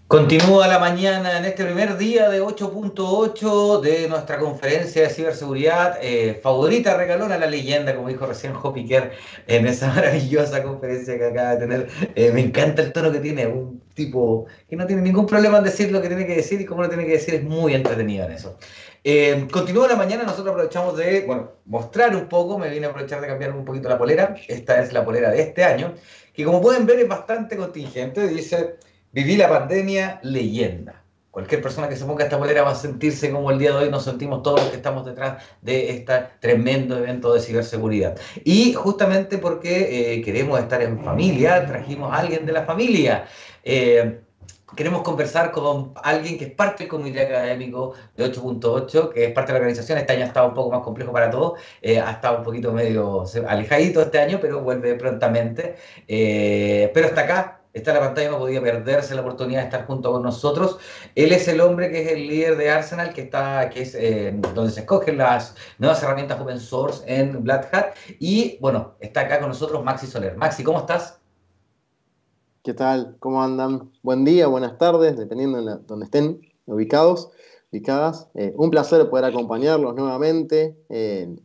Continúa la mañana en este primer día de 8.8 de nuestra conferencia de ciberseguridad favorita, regalona la leyenda, como dijo recién Hopiker en esa maravillosa conferencia que acaba de tener. Me encanta el tono que tiene, un tipo que no tiene ningún problema en decir lo que tiene que decir y cómo lo tiene que decir, es muy entretenido en eso. Continúa la mañana, nosotros aprovechamos de, bueno, mostrar un poco, me vine a aprovechar de cambiar un poquito la polera, esta es la polera de este año, que como pueden ver es bastante contingente, dice... Viví la pandemia, leyenda. Cualquier persona que se ponga esta polera va a sentirse como el día de hoy nos sentimos todos los que estamos detrás de este tremendo evento de ciberseguridad. Y justamente porque queremos estar en familia, trajimos a alguien de la familia. Queremos conversar con alguien que es parte del comité académico de 8.8, que es parte de la organización. Este año ha estado un poco más complejo para todos, ha estado un poquito medio alejadito este año, pero vuelve prontamente. Pero está acá, está en la pantalla, no podía perderse la oportunidad de estar junto con nosotros. Él es el hombre que es el líder de Arsenal, que es donde se escogen las nuevas herramientas open source en Black Hat. Y bueno, está acá con nosotros Maxi Soler. Maxi, ¿cómo estás? ¿Qué tal? ¿Cómo andan? Buen día, buenas tardes, dependiendo de donde estén ubicadas. Un placer poder acompañarlos nuevamente.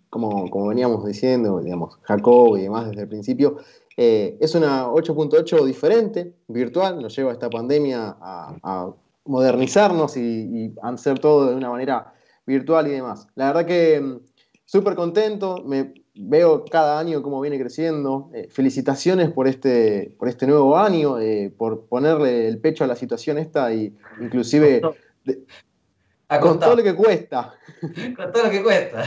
Como veníamos diciendo, digamos, Jacob y demás desde el principio, es una 8.8 diferente, virtual, nos lleva esta pandemia a modernizarnos y hacer todo de una manera virtual y demás. La verdad que súper contento, veo cada año cómo viene creciendo. Felicitaciones por este nuevo año, por ponerle el pecho a la situación esta y inclusive Ha con todo costado. lo que cuesta. Con todo lo que cuesta.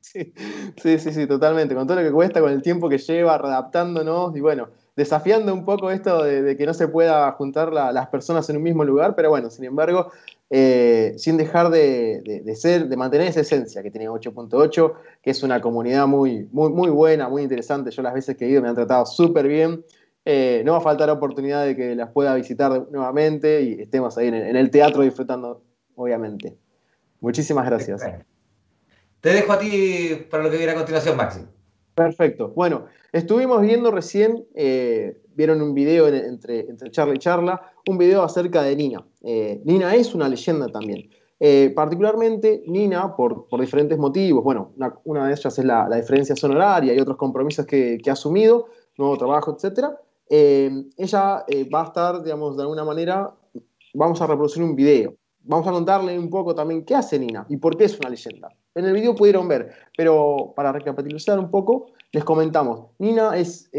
Sí, sí, totalmente. Con todo lo que cuesta, con el tiempo que lleva, readaptándonos y bueno, desafiando un poco esto de que no se pueda juntar las personas en un mismo lugar, pero bueno, sin embargo, sin dejar de mantener esa esencia que tiene 8.8, que es una comunidad muy buena, muy interesante. Yo las veces que he ido me han tratado súper bien. No va a faltar oportunidad de que las pueda visitar nuevamente y estemos ahí en el teatro disfrutando, obviamente. Muchísimas gracias. Te dejo a ti para lo que viene a continuación, Maxi. Perfecto. Bueno, estuvimos viendo recién, vieron un video entre charla y charla, un video acerca de Nina. Nina es una leyenda también. Particularmente Nina, por diferentes motivos. Bueno, una de ellas es la diferencia horaria y otros compromisos que ha asumido, nuevo trabajo, etc. Ella va a estar, digamos, de alguna manera, vamos a reproducir un video. Vamos a contarle un poco también qué hace Nina y por qué es una leyenda. En el video pudieron ver, pero para recapitulizar un poco, les comentamos. Nina es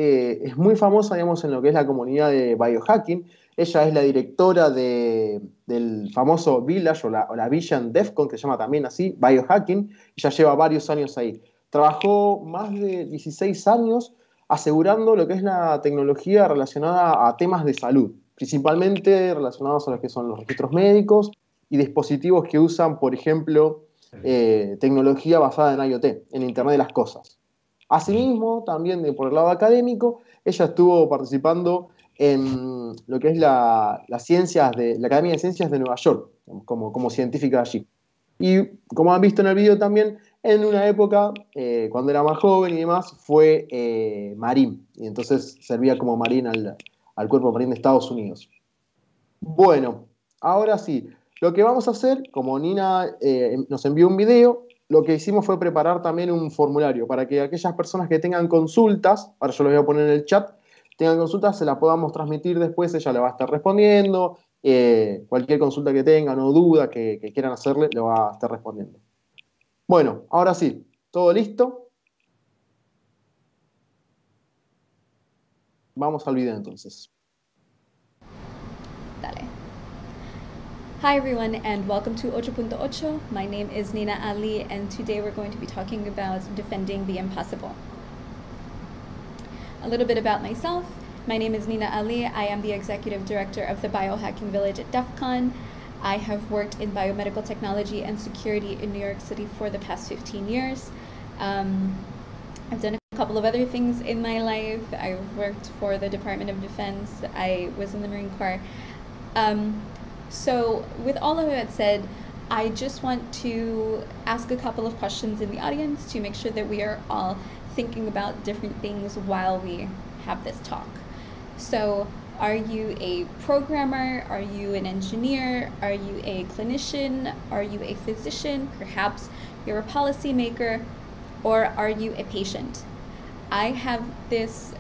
muy famosa, digamos, en lo que es la comunidad de biohacking. Ella es la directora del famoso Village o la Villa en DEFCON, que se llama también así, biohacking. Ella lleva varios años ahí. Trabajó más de 16 años asegurando lo que es la tecnología relacionada a temas de salud, principalmente relacionados a lo que son los registros médicos y dispositivos que usan, por ejemplo, tecnología basada en IoT, en Internet de las Cosas. Asimismo, también por el lado académico, ella estuvo participando en lo que es la Academia de Ciencias de Nueva York, como científica allí. Y como han visto en el video también, en una época, cuando era más joven y demás, fue marín. Y entonces servía como marín al Cuerpo Marín de Estados Unidos. Bueno, ahora sí, lo que vamos a hacer, como Nina nos envió un video, lo que hicimos fue preparar también un formulario para que aquellas personas que tengan consultas, ahora yo lo voy a poner en el chat, tengan consultas, se la podamos transmitir después, ella le va a estar respondiendo, cualquier consulta que tengan o duda que quieran hacerle, le va a estar respondiendo. Bueno, ahora sí, ¿todo listo? Vamos al video entonces. Dale. Hi everyone and welcome to 8.8. My name is Nina Ali and today we're going to be talking about defending the impossible. A little bit about myself. My name is Nina Ali. I am the executive director of the Biohacking Village at DEF CON. I have worked in biomedical technology and security in New York City for the past 15 years. I've done a couple of other things in my life. I've worked for the Department of Defense. I was in the Marine Corps. So with all of that said, I just want to ask a couple of questions in the audience to make sure that we are all thinking about different things while we have this talk. So are you a programmer? Are you an engineer? Are you a clinician? Are you a physician? Perhaps you're a policymaker, or are you a patient? I have this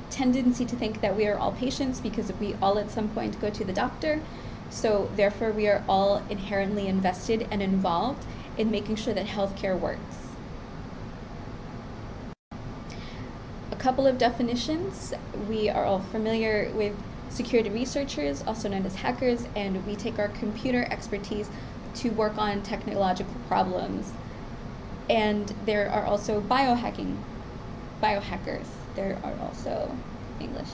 tendency to think that we are all patients because we all at some point go to the doctor. So therefore we are all inherently invested and involved in making sure that healthcare works. A couple of definitions. We are all familiar with security researchers, also known as hackers, and we take our computer expertise to work on technological problems. And there are also biohackers. There are also English.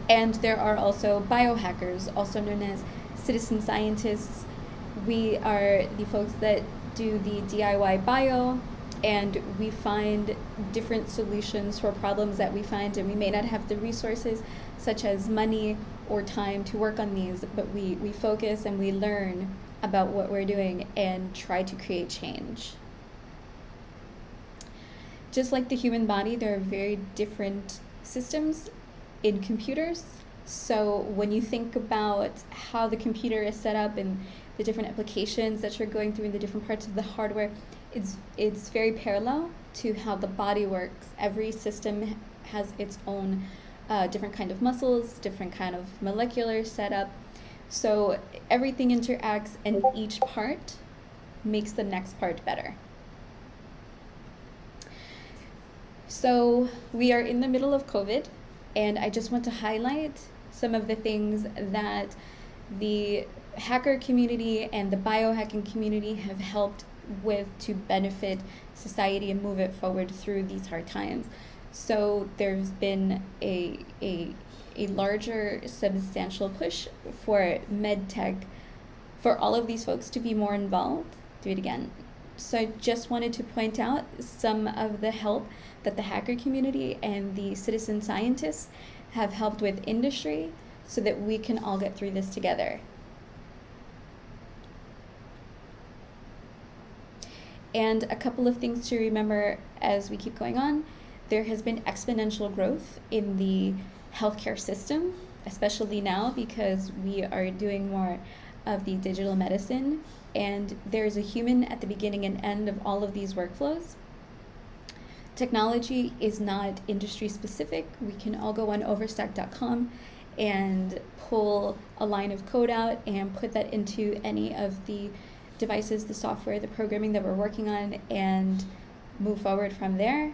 And there are also biohackers, also known as citizen scientists. We are the folks that do the DIY bio, and we find different solutions for problems that we find, and we may not have the resources such as money or time to work on these, but we focus and we learn about what we're doing and try to create change. Just like the human body, there are very different systems in computers. So when you think about how the computer is set up and the different applications that you're going through in the different parts of the hardware, it's very parallel to how the body works. Every system has its own different kind of muscles, different kind of molecular setup. So everything interacts and each part makes the next part better. So we are in the middle of COVID, and I just want to highlight some of the things that the hacker community and the biohacking community have helped with to benefit society and move it forward through these hard times. So there's been a larger substantial push for med tech, for all of these folks to be more involved. Do it again. So I just wanted to point out some of the help that the hacker community and the citizen scientists have helped with industry so that we can all get through this together. And a couple of things to remember as we keep going on. There has been exponential growth in the healthcare system, especially now because we are doing more of the digital medicine, and there's a human at the beginning and end of all of these workflows. Technology is not industry specific. We can all go on overstack.com and pull a line of code out and put that into any of the devices, the software, the programming that we're working on, and move forward from there.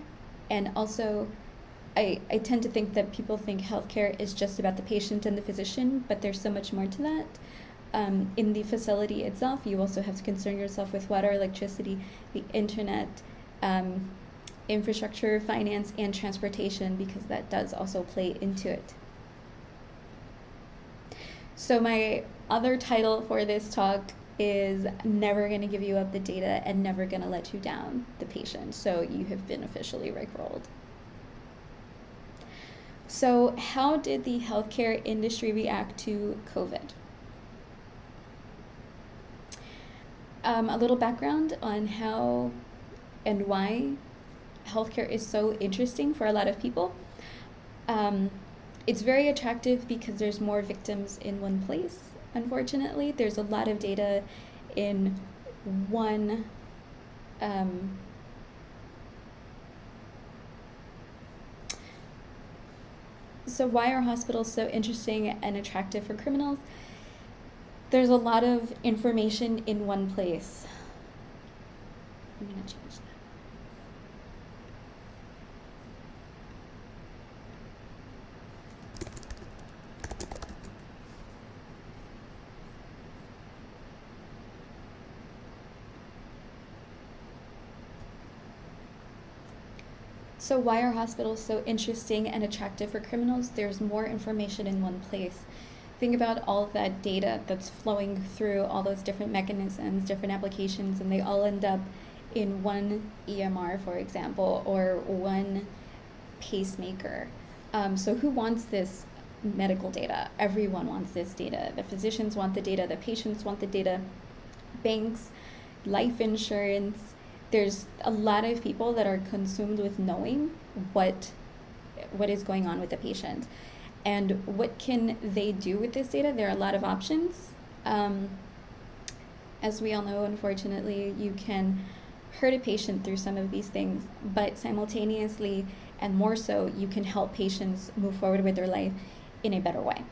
And also, I tend to think that people think healthcare is just about the patient and the physician, but there's so much more to that. In the facility itself, you also have to concern yourself with water, electricity, the internet, infrastructure, finance, and transportation, because that does also play into it. So my other title for this talk is Never Gonna Give You Up the Data and Never Gonna Let You Down the Patient. So you have been officially rickrolled. So how did the healthcare industry react to COVID? A little background on how and why healthcare is so interesting for a lot of people. It's very attractive because there's more victims in one place. Unfortunately, there's a lot of data in one So why are hospitals so interesting and attractive for criminals? There's a lot of information in one place. I'm going to change that. So why are hospitals so interesting and attractive for criminals? There's more information in one place. Think about all of that data that's flowing through all those different mechanisms, different applications, and they all end up in one EMR, for example, or one pacemaker. So who wants this medical data? Everyone wants this data. The physicians want the data, the patients want the data, banks, life insurance. There's a lot of people that are consumed with knowing what is going on with the patient. And what can they do with this data? There are a lot of options. As we all know, unfortunately, you can hurt a patient through some of these things, but simultaneously, and more so, you can help patients move forward with their life in a better way.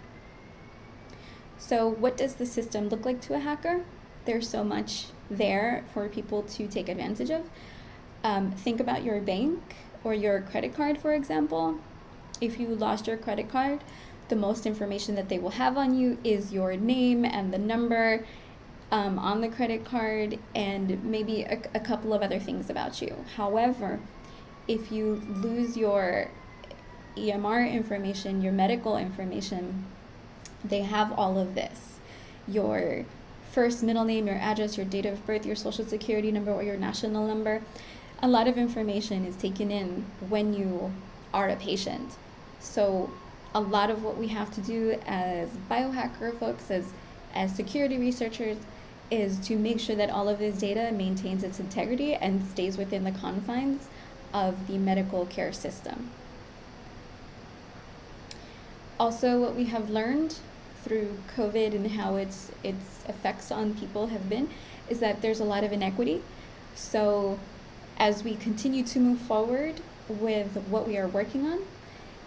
So what does the system look like to a hacker? There's so much there for people to take advantage of. Think about your bank or your credit card, for example. If you lost your credit card, the most information that they will have on you is your name and the number on the credit card, and maybe a couple of other things about you. However, if you lose your EMR information, your medical information, they have all of this. Your first, middle name, your address, your date of birth, your social security number, or your national number. A lot of information is taken in when you are a patient. So a lot of what we have to do as biohacker folks, as security researchers, is to make sure that all of this data maintains its integrity and stays within the confines of the medical care system. Also, what we have learned through COVID and how its effects on people have been is that there's a lot of inequity. So as we continue to move forward with what we are working on,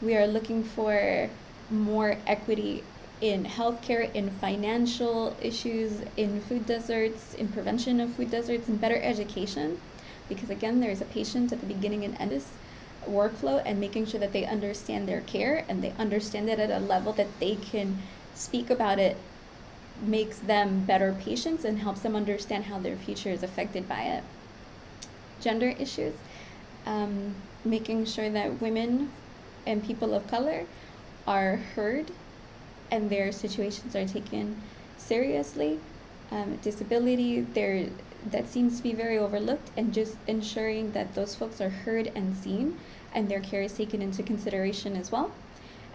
we are looking for more equity in healthcare, in financial issues, in food deserts, in prevention of food deserts, and better education. Because again, there's a patient at the beginning and end of this workflow, and making sure that they understand their care and they understand it at a level that they can speak about it makes them better patients and helps them understand how their future is affected by it. Gender issues, making sure that women and people of color are heard and their situations are taken seriously. Disability, that seems to be very overlooked, and just ensuring that those folks are heard and seen and their care is taken into consideration as well.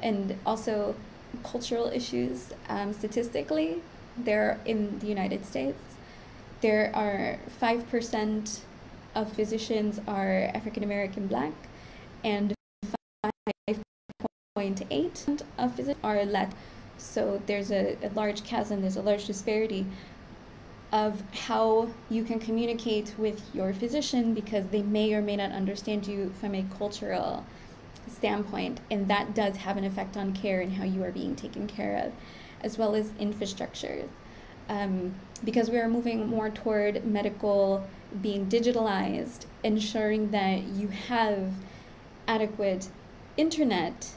And also cultural issues. Statistically, there in the United States, there are 5% of physicians are African American Black, and 5.8% of physicians are Latin. So there's a large chasm, there's a large disparity of how you can communicate with your physician, because they may or may not understand you from a cultural standpoint, and that does have an effect on care and how you are being taken care of, as well as infrastructure. Because we are moving more toward medical being digitalized, ensuring that you have adequate internet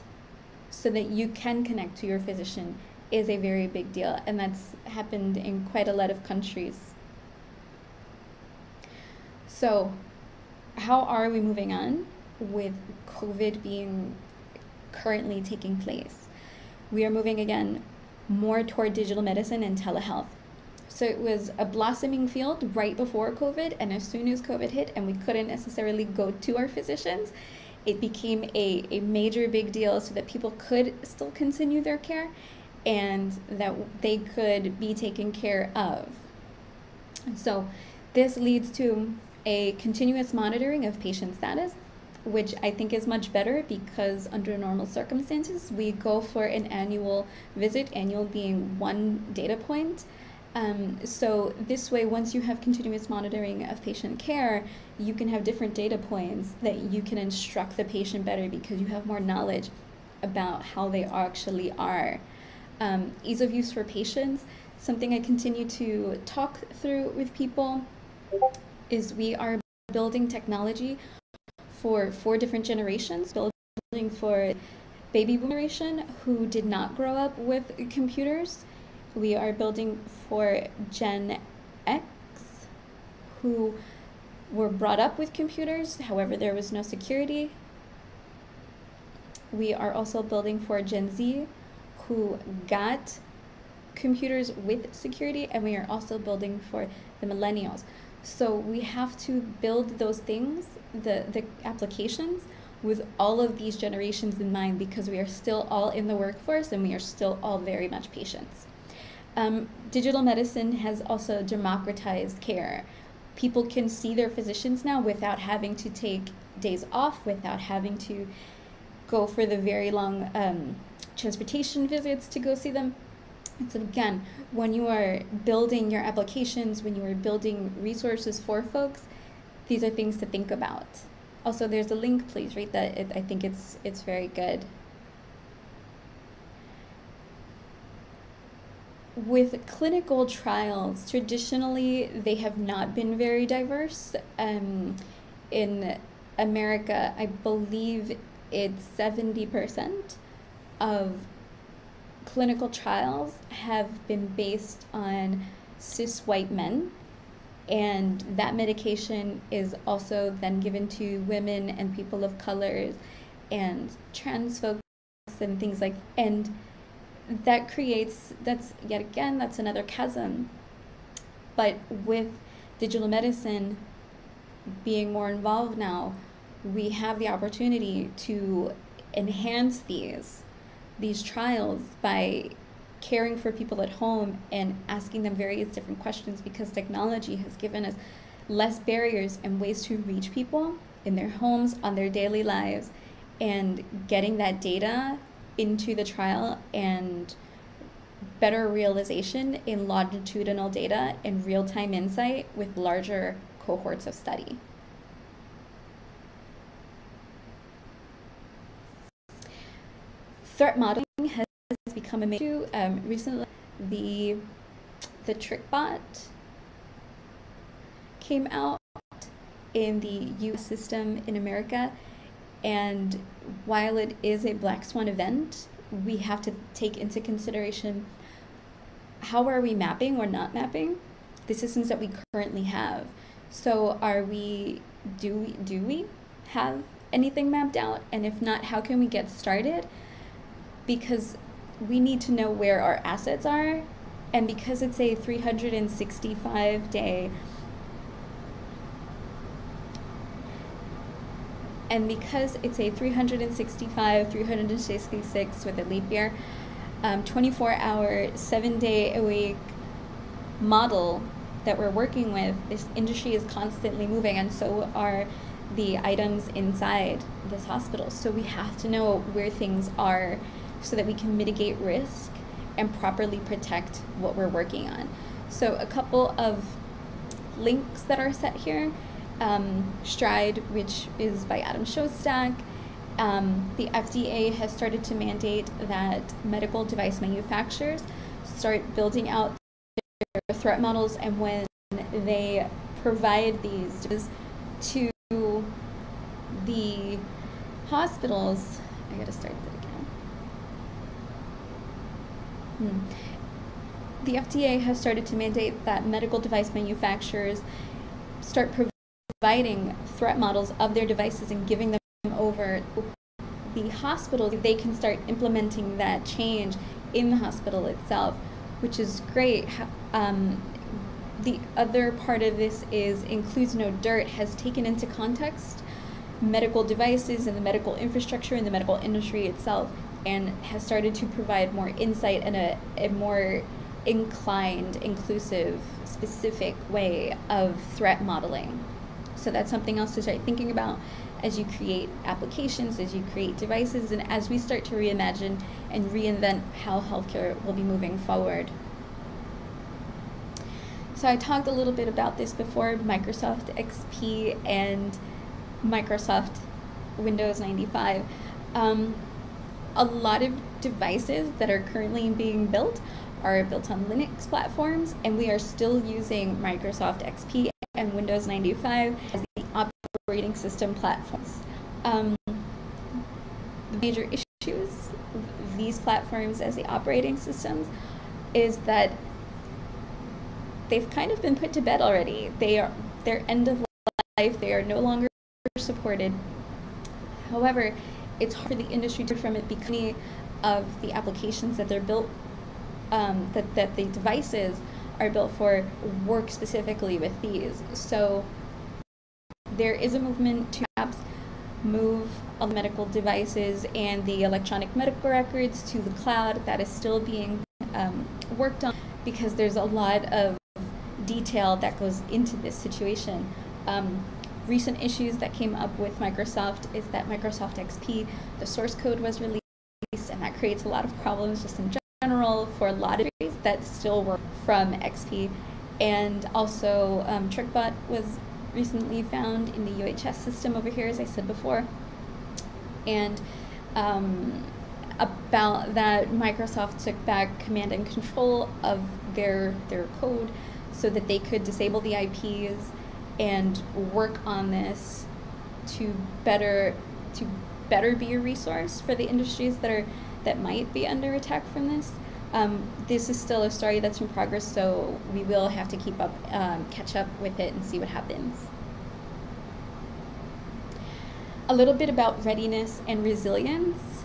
so that you can connect to your physician is a very big deal, and that's happened in quite a lot of countries. So how are we moving on with COVID being currently taking place? We are moving again more toward digital medicine and telehealth. So it was a blossoming field right before COVID, and as soon as COVID hit and we couldn't necessarily go to our physicians, it became a major big deal so that people could still continue their care and that they could be taken care of. So this leads to a continuous monitoring of patient status, which I think is much better, because under normal circumstances, we go for an annual visit, annual being one data point, So this way, once you have continuous monitoring of patient care, you can have different data points that you can instruct the patient better because you have more knowledge about how they actually are. Ease of use for patients, something I continue to talk through with people is we are building technology for 4 different generations, building for baby boom generation who did not grow up with computers. We are building for Gen X who were brought up with computers, however there was no security. We are also building for Gen Z who got computers with security, and we are also building for the millennials. So we have to build those things, the applications, with all of these generations in mind because we are still all in the workforce and we are still all very much patients. Digital medicine has also democratized care. People can see their physicians now without having to take days off, without having to go for the very long transportation visits to go see them. And so again, when you are building your applications, when you are building resources for folks, these are things to think about. Also, there's a link, please read that. I think it's very good. With clinical trials, traditionally, they have not been very diverse. In America, I believe it's 70% of clinical trials have been based on cis white men, and that medication is also then given to women and people of colors and trans folks and things like that. And that creates, that's yet again, that's another chasm. But with digital medicine being more involved now, we have the opportunity to enhance these trials by caring for people at home and asking them various different questions, because technology has given us less barriers and ways to reach people in their homes, on their daily lives, and getting that data into the trial and better realization in longitudinal data and real-time insight with larger cohorts of study. Threat modeling has become a major issue. Recently, the TrickBot came out in the US system in America, and while it is a black swan event, we have to take into consideration how are we mapping or not mapping the systems that we currently have. So do we have anything mapped out? And if not, how can we get started? Because we need to know where our assets are, and because it's a 365-day and because it's a 365, 366 with a leap year, 24-hour, 7-day-a-week model that we're working with, this industry is constantly moving, and so are the items inside this hospital. So we have to know where things are so that we can mitigate risk and properly protect what we're working on. So a couple of links that are set here. STRIDE, which is by Adam Shostak. The FDA has started to mandate that medical device manufacturers start building out their threat models, and when they provide these to the hospitals, I gotta start that again. The FDA has started to mandate that medical device manufacturers start providing threat models of their devices and giving them over to the hospital. They can start implementing that change in the hospital itself, which is great. The other part of this is Includes No Dirt has taken into context medical devices and the medical infrastructure and the medical industry itself, and has started to provide more insight and a more inclined, inclusive, specific way of threat modeling. So that's something else to start thinking about as you create applications, as you create devices, and as we start to reimagine and reinvent how healthcare will be moving forward. So I talked a little bit about this before, Microsoft XP and Microsoft Windows 95. A lot of devices that are currently being built are built on Linux platforms, and we are still using Microsoft XP and Windows 95 as the operating system platforms. The major issues with these platforms as the operating systems is that they've kind of been put to bed already. They're end of life. They are no longer supported. However, it's hard for the industry to from it because many of the applications that they're built, that the devices are built for, work specifically with these. So there is a movement to perhaps move all the medical devices and the electronic medical records to the cloud. That is still being worked on because there's a lot of detail that goes into this situation. Recent issues that came up with Microsoft is that Microsoft XP, the source code was released, and that creates a lot of problems just in general for a lot of areas that still work from XP. And also TrickBot was recently found in the UHS system over here, as I said before. And about that, Microsoft took back command and control of their code so that they could disable the IPs and work on this to better be a resource for the industries that might be under attack from this. This is still a story that's in progress, so we will have to keep up, catch up with it and see what happens. A little bit about readiness and resilience.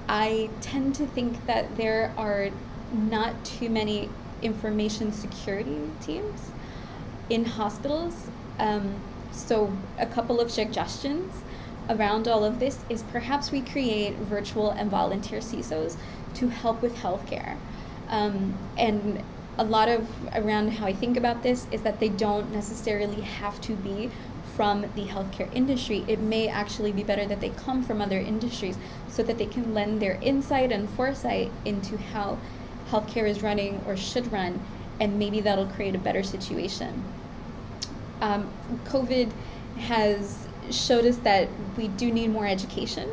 I tend to think that there are not too many information security teams in hospitals. So a couple of suggestions around all of this is perhaps we create virtual and volunteer CISOs to help with healthcare. And a lot of around how I think about this is that they don't necessarily have to be from the healthcare industry. It may actually be better that they come from other industries so that they can lend their insight and foresight into how healthcare is running or should run, and maybe that'll create a better situation. COVID has showed us that we do need more education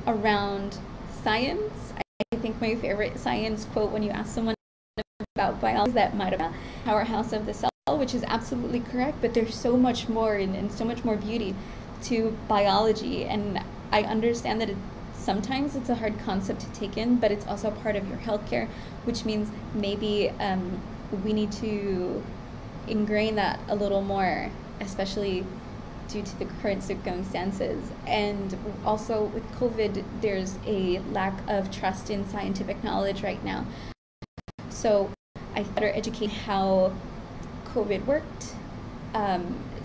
around science. I think my favorite science quote when you ask someone about biology is that mitochondria, powerhouse of the cell, which is absolutely correct, but there's so much more and so much more beauty to biology. And I understand that sometimes it's a hard concept to take in, but it's also part of your healthcare, which means maybe we need to ingrain that a little more, especially due to the current circumstances. And also with COVID, there's a lack of trust in scientific knowledge right now. So I better educate how COVID worked, how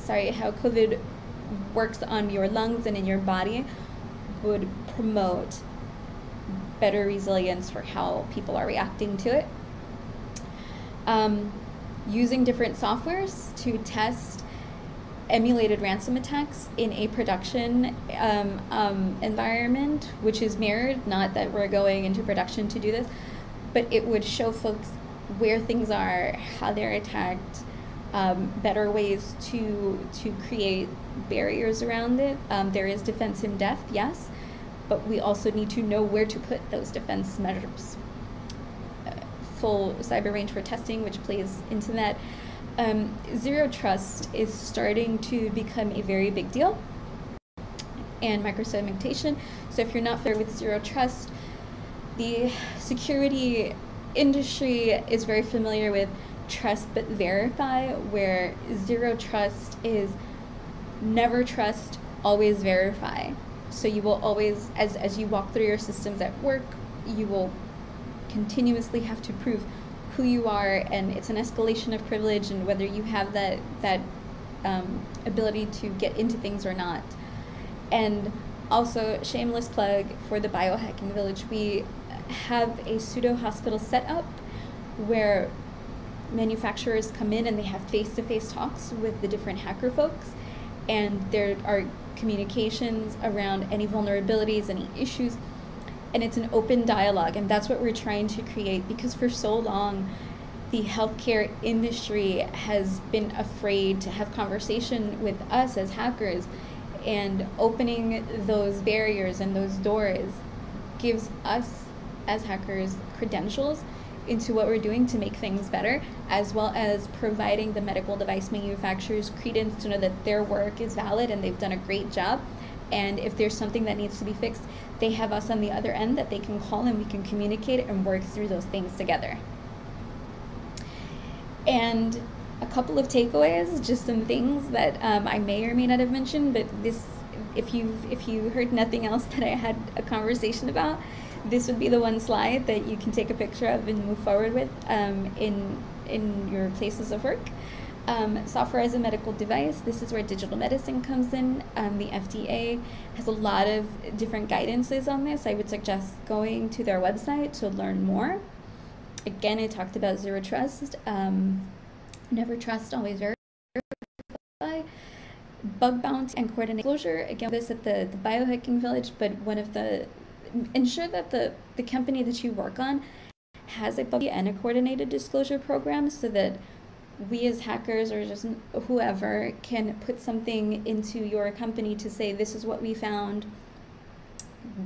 COVID works on your lungs and in your body would promote better resilience for how people are reacting to it. Using different softwares to test emulated ransom attacks in a production environment, which is mirrored, not that we're going into production to do this, but it would show folks where things are, how they're attacked, better ways to create barriers around it. There is defense in depth, yes, but we also need to know where to put those defense measures. Full cyber range for testing, which plays into that. Zero trust is starting to become a very big deal, and microsegmentation. So if you're not familiar with zero trust, the security industry is very familiar with trust but verify, where zero trust is never trust, always verify. So you will always, as you walk through your systems at work, you will continuously have to prove who you are, and it's an escalation of privilege and whether you have that ability to get into things or not. And also, shameless plug for the biohacking village, we have a pseudo hospital set up where manufacturers come in and they have face-to-face talks with the different hacker folks, and there are communications around any vulnerabilities, any issues, and it's an open dialogue. And that's what we're trying to create, because for so long the healthcare industry has been afraid to have conversation with us as hackers, and opening those barriers and those doors gives us as hackers credentials into what we're doing to make things better, as well as providing the medical device manufacturers credence to know that their work is valid and they've done a great job. And if there's something that needs to be fixed, they have us on the other end that they can call, and we can communicate and work through those things together. And a couple of takeaways, just some things that I may or may not have mentioned, but this, if you heard nothing else that I had a conversation about, this would be the one slide that you can take a picture of and move forward with in your places of work. Software as a medical device, this is where digital medicine comes in. The FDA has a lot of different guidances on this. I would suggest going to their website to learn more. Again, I talked about zero trust, never trust, always verify. Bug bounty and coordinate disclosure, again, this at the biohacking village, but one of the, ensure that the company that you work on has a bug and a coordinated disclosure program, so that we as hackers or just whoever can put something into your company to say, this is what we found,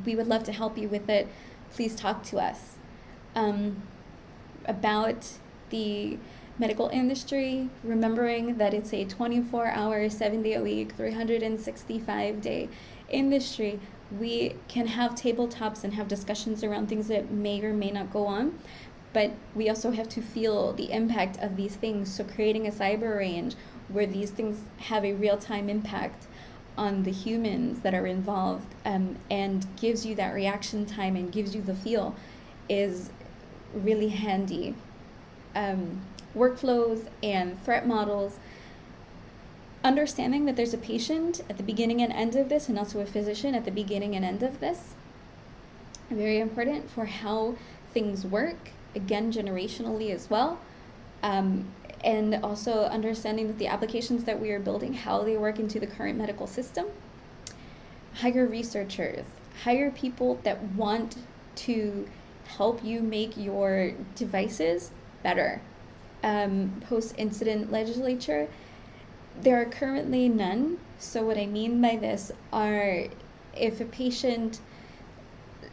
we would love to help you with it, please talk to us. About the medical industry, remembering that it's a 24-hour, 7-day-a-week, 365-day industry, we can have tabletops and have discussions around things that may or may not go on, but we also have to feel the impact of these things. So creating a cyber range where these things have a real-time impact on the humans that are involved, and gives you that reaction time and gives you the feel, is really handy. Workflows and threat models, understanding that there's a patient at the beginning and end of this, and also a physician at the beginning and end of this, very important for how things work, again, generationally as well. And also understanding that the applications that we are building, how they work into the current medical system. Hire researchers, hire people that want to help you make your devices better. Post-incident legislature, there are currently none. So what I mean by this are, if a patient,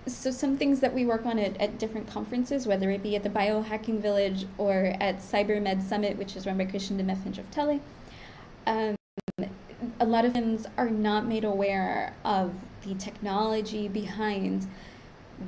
so some things that we work on at different conferences, whether it be at the Biohacking Village or at CyberMed Summit, which is run by Christian de Methenjof-Telly, a lot of things are not made aware of the technology behind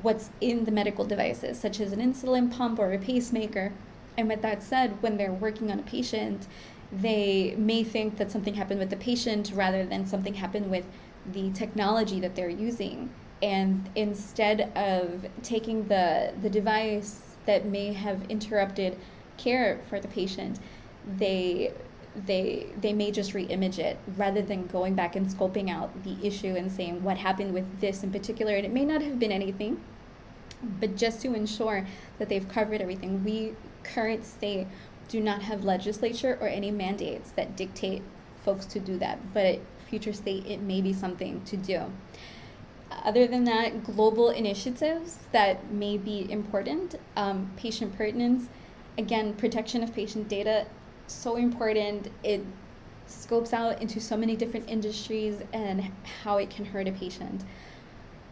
what's in the medical devices, such as an insulin pump or a pacemaker. And with that said, when they're working on a patient, they may think that something happened with the patient rather than something happened with the technology that they're using. And instead of taking the device that may have interrupted care for the patient, they may just re-image it rather than going back and scoping out the issue and saying what happened with this in particular. And it may not have been anything, but just to ensure that they've covered everything. We, current state, do not have legislature or any mandates that dictate folks to do that, but future state, it may be something to do. Other than that, global initiatives that may be important, patient pertinence, again, protection of patient data, so important. It scopes out into so many different industries and how it can hurt a patient.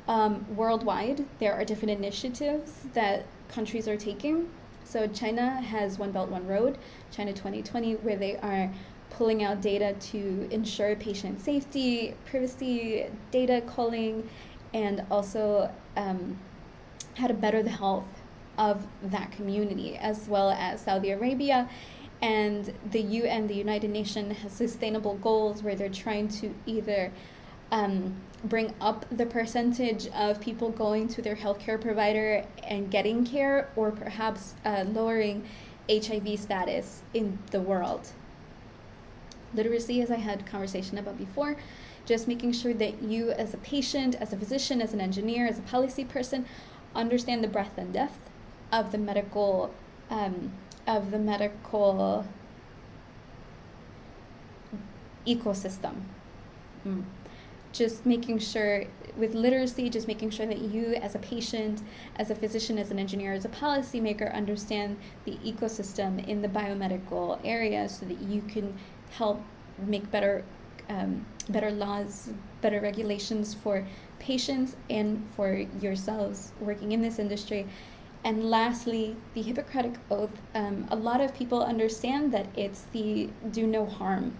Worldwide, there are different initiatives that countries are taking. So China has One Belt, One Road, China 2020, where they are pulling out data to ensure patient safety, privacy, data culling, and also how to better the health of that community, as well as Saudi Arabia. And the UN, the United Nations, has sustainable goals where they're trying to either bring up the percentage of people going to their healthcare provider and getting care, or perhaps lowering HIV status in the world. Literacy, as I had conversation about before, just making sure that you as a patient, as a physician, as an engineer, as a policy person, understand the breadth and depth of the medical ecosystem. just making sure with literacy, just making sure that you as a patient, as a physician, as an engineer, as a policymaker understand the ecosystem in the biomedical area so that you can help make better laws, better regulations for patients and for yourselves working in this industry. And lastly, the Hippocratic Oath. A lot of people understand that it's the do no harm,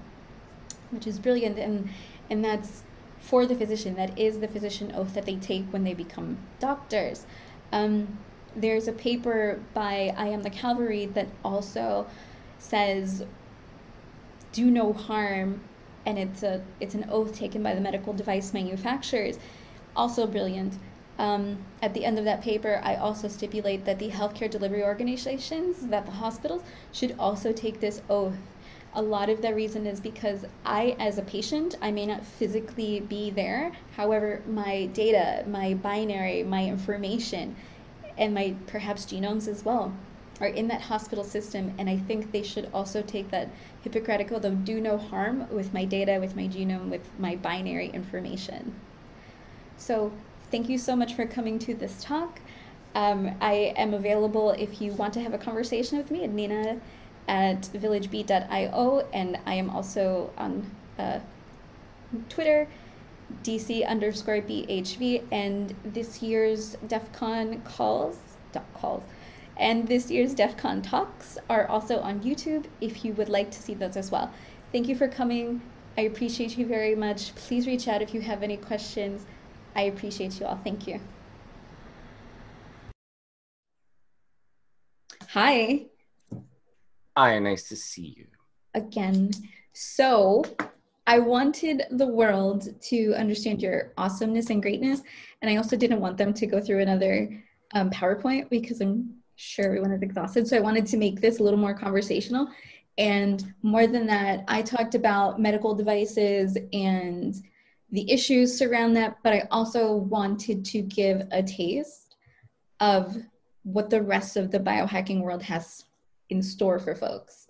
which is brilliant, and that's for the physician. That is the physician oath that they take when they become doctors. There's a paper by I Am the Cavalry that also says do no harm, and it's an oath taken by the medical device manufacturers. Also brilliant. At the end of that paper, I also stipulate that the healthcare delivery organizations, that the hospitals, should also take this oath. A lot of the reason is because I, as a patient, I may not physically be there. However, my data, my binary, my information, and my perhaps genomes as well are in that hospital system. And I think they should also take that Hippocratic Oath of do no harm with my data, with my genome, with my binary information. So thank you so much for coming to this talk. I am available if you want to have a conversation with me at nina@villagebeat.io, and I am also on Twitter, DC_BHV, and this year's DEF CON and this year's DEF CON talks are also on YouTube if you would like to see those as well. Thank you for coming. I appreciate you very much. Please reach out if you have any questions. I appreciate you all. Thank you. Hi. Hi, nice to see you. Again. So I wanted the world to understand your awesomeness and greatness, and I also didn't want them to go through another PowerPoint because I'm sure everyone is exhausted. So I wanted to make this a little more conversational. And more than that, I talked about medical devices and the issues surround that, but I also wanted to give a taste of what the rest of the biohacking world has in store for folks.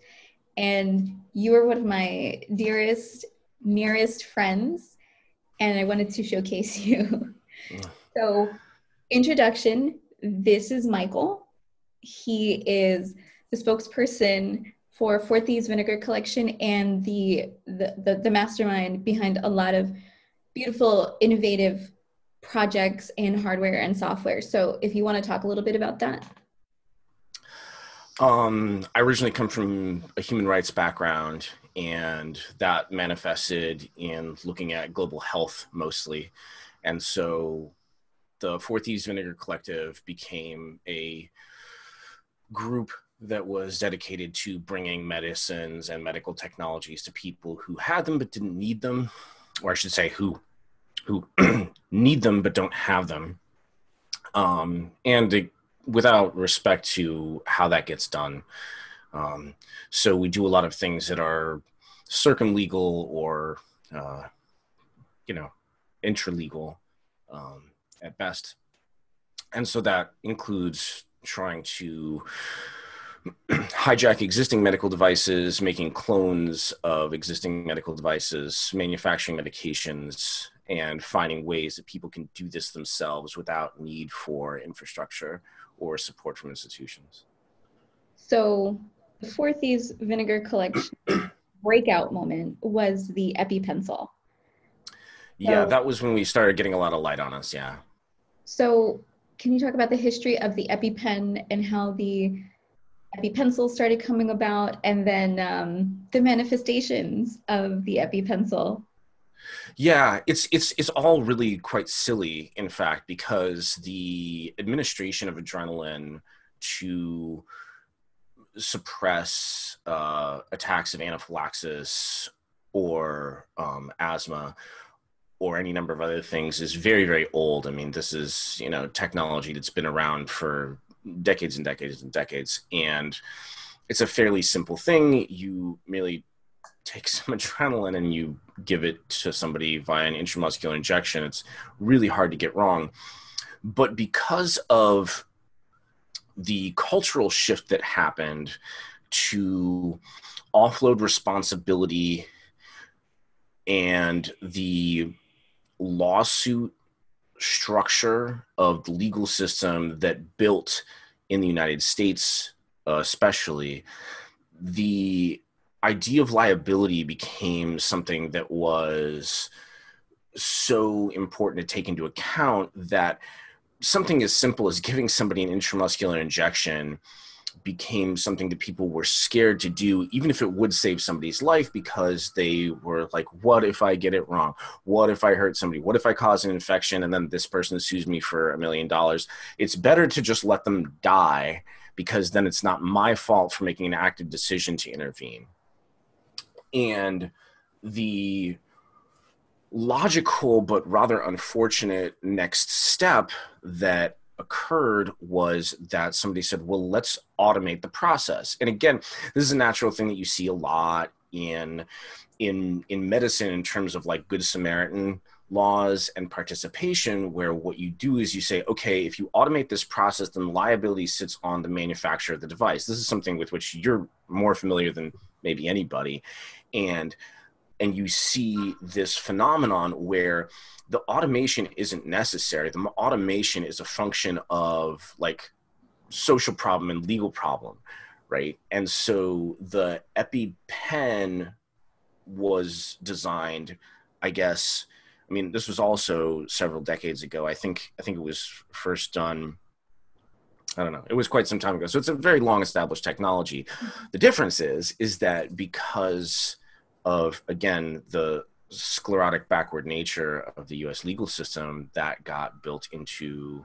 And you are one of my dearest, nearest friends, and I wanted to showcase you. So, introduction, this is Michael. He is the spokesperson for Four Thieves Vinegar Collection and the mastermind behind a lot of beautiful, innovative projects in hardware and software. So if you want to talk a little bit about that. I originally come from a human rights background, and that manifested in looking at global health mostly. And so the Four Thieves Vinegar Collective became a group that was dedicated to bringing medicines and medical technologies to people who had them but didn't need them, or I should say who need them but don't have them. Without respect to how that gets done. So we do a lot of things that are circumlegal or, intralegal at best. And so that includes trying to hijack existing medical devices, making clones of existing medical devices, manufacturing medications, and finding ways that people can do this themselves without need for infrastructure or support from institutions. So the Four Thieves Vinegar Collection breakout moment was the EpiPencil. Yeah, that was when we started getting a lot of light on us, yeah. So can you talk about the history of the EpiPen and how the EpiPencil started coming about, and then the manifestations of the EpiPencil? Yeah, it's all really quite silly, in fact, because the administration of adrenaline to suppress attacks of anaphylaxis or asthma or any number of other things is very, very old. I mean, this is, technology that's been around for decades and decades and decades. And it's a fairly simple thing. You merely take some adrenaline and you give it to somebody via an intramuscular injection. It's really hard to get wrong. But because of the cultural shift that happened to offload responsibility and the lawsuit structure of the legal system that built in the United States, especially, the idea of liability became something that was so important to take into account that something as simple as giving somebody an intramuscular injection became something that people were scared to do, even if it would save somebody's life, because they were like, what if I get it wrong? What if I hurt somebody? What if I cause an infection and then this person sues me for $1 million? It's better to just let them die, because then it's not my fault for making an active decision to intervene. And the logical but rather unfortunate next step that occurred was that somebody said, well, let's automate the process. And again, this is a natural thing that you see a lot in medicine in terms of like Good Samaritan laws and participation, where what you do is you say, okay, if you automate this process, then liability sits on the manufacturer of the device. This is something with which you're more familiar than maybe anybody. And you see this phenomenon where the automation isn't necessary. The automation is a function of like social problem and legal problem, right? And so the EpiPen was designed, I guess, I mean, this was also several decades ago. I think it was first done, I don't know, it was quite some time ago. So it's a very long established technology. The difference is that because of, again, the sclerotic backward nature of the US legal system, that got built into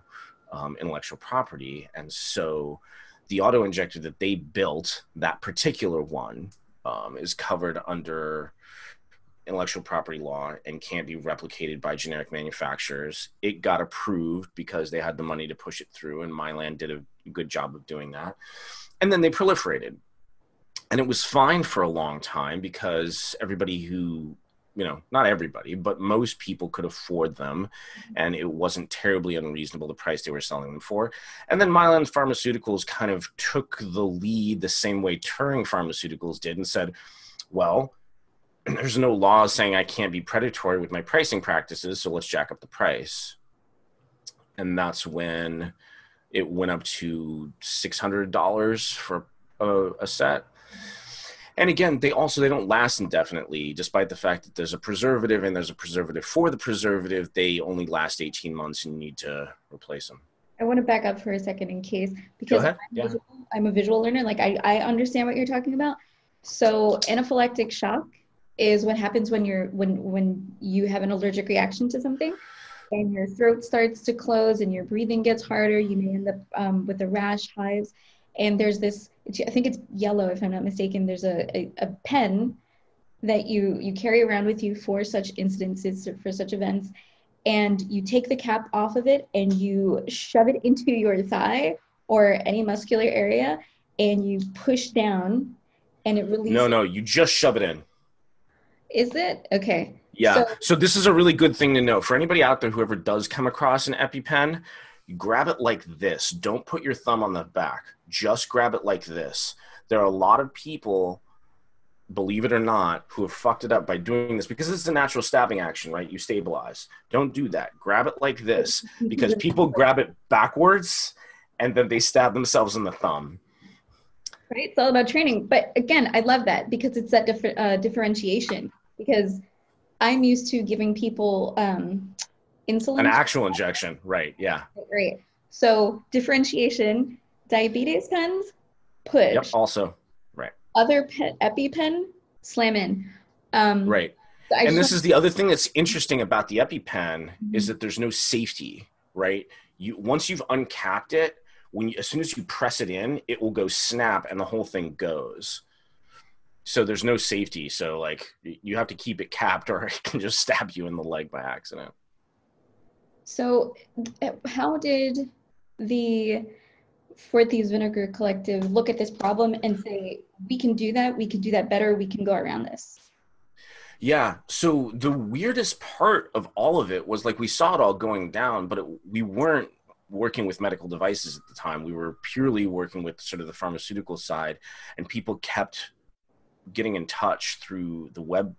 intellectual property. And so the auto-injector that they built, that particular one, is covered under intellectual property law and can't be replicated by generic manufacturers. It got approved because they had the money to push it through, and Mylan did a good job of doing that. And then they proliferated. And it was fine for a long time because everybody who, not everybody, but most people could afford them, and it wasn't terribly unreasonable the price they were selling them for. And then Mylan Pharmaceuticals kind of took the lead the same way Turing Pharmaceuticals did and said, well, there's no law saying I can't be predatory with my pricing practices, so let's jack up the price. And that's when it went up to $600 for a set. And again, they don't last indefinitely, despite the fact that there's a preservative and there's a preservative for the preservative. They only last 18 months and you need to replace them. I want to back up for a second in case, because I'm a visual learner. Like I understand what you're talking about. So anaphylactic shock is what happens when you have an allergic reaction to something and your throat starts to close and your breathing gets harder. You may end up with a rash, hives. And there's this, I think it's yellow if I'm not mistaken, there's a pen that you carry around with you for such incidences, for such events. And you take the cap off of it and you shove it into your thigh or any muscular area and you push down and it releases. No, you just shove it in. Is it? Okay. Yeah. So this is a really good thing to know. For anybody out there, whoever does come across an EpiPen, you grab it like this. Don't put your thumb on the back. Just grab it like this. There are a lot of people, believe it or not, who have fucked it up by doing this because this is a natural stabbing action, right? You stabilize. Don't do that. Grab it like this, because people grab it backwards and then they stab themselves in the thumb. Right? It's all about training. But again, I love that because it's that differentiation, because I'm used to giving people insulin. An actual injection, right? Yeah. Right. So differentiation, diabetes pens, push. Yep, also, right. Other EpiPen, slam in. Right. And this is the other thing that's interesting about the EpiPen is that there's no safety, right? Once you've uncapped it, as soon as you press it in, it will go snap and the whole thing goes. So there's no safety. So like you have to keep it capped or it can just stab you in the leg by accident. So how did the Four Thieves Vinegar Collective look at this problem and say, we can do that better, we can go around this? Yeah, so the weirdest part of all of it was like we saw it all going down, but we weren't working with medical devices at the time. We were purely working with sort of the pharmaceutical side, and people kept getting in touch through the web